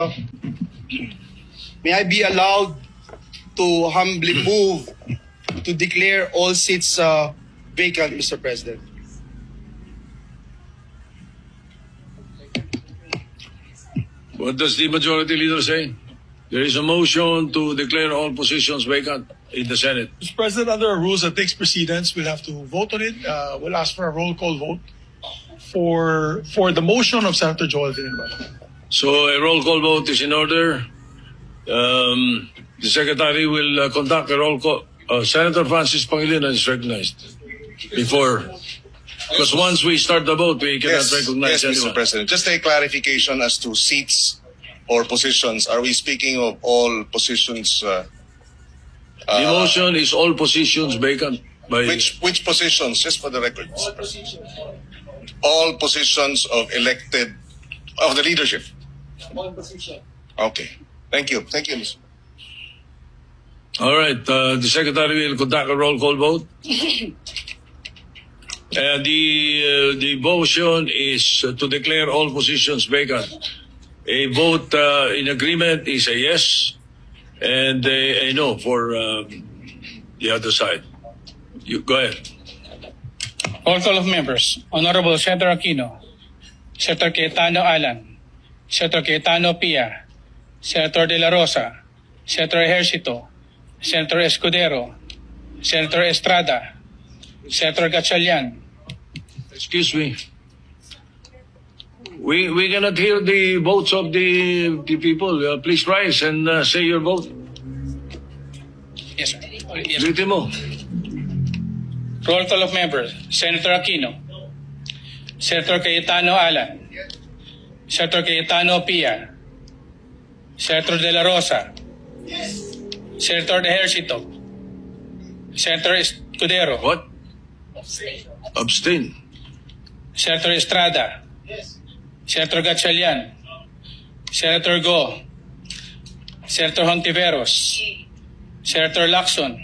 May I be allowed to humbly move to declare all seats vacant, Mr. President? What does the majority leader say? There is a motion to declare all positions vacant in the Senate. Mr. President, under our rules that takes precedence, we'll have to vote on it. We'll ask for a roll call vote for the motion of Senator Joel Villanueva. So a roll call vote is in order. The Secretary will conduct a roll call. Senator Francis Pangilinan is recognized before. Because once we start the vote, we cannot recognize yes, anyone. Mr. President. Just a clarification as to seats or positions. Are we speaking of all positions? The motion is all positions vacant by... Which positions? Just for the record. All positions of elected of the leadership. Okay. Thank you. Thank you, Mr. All right, the Secretary will conduct a roll call vote. The motion is to declare all positions vacant. A vote in agreement is a yes, and a no for the other side. You go ahead. Roll call of members. Honorable Senator Aquino, Senator Cayetano Alan, Senator Cayetano Pia, Senator De La Rosa, Senator Ejercito, Senator Escudero, Senator Estrada, Senator Gatchalian. Excuse me. We cannot hear the votes of the people. Please rise and say your vote. Yes, sir. Yes, sir. Ulitin mo. Roll call of members. Senator Aquino, Senator Cayetano Alan, Senator Cayetano Pia, Senator De La Rosa, Senator Ejercito, Senator Escudero, What? Abstain. Senator Estrada, Senator Gatchalian, Senator Go, Senator Hontiveros, Senator Lacson,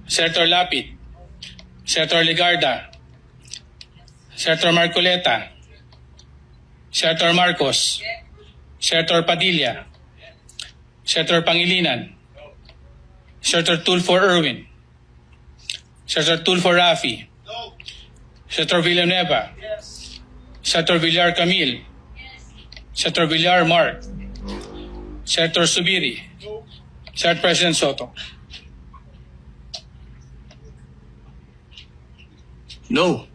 Senator Lapid, Senator Ligarda, Senator Marcoleta, Senator Marcos, Senator Padilla, Senator Pangilinan, Senator Tulfo Erwin, Senator Tulfo Rafi, Senator Villanueva, Senator Villar Camille, Senator Villar Mark, Senator Subiri, Senate President Soto. No.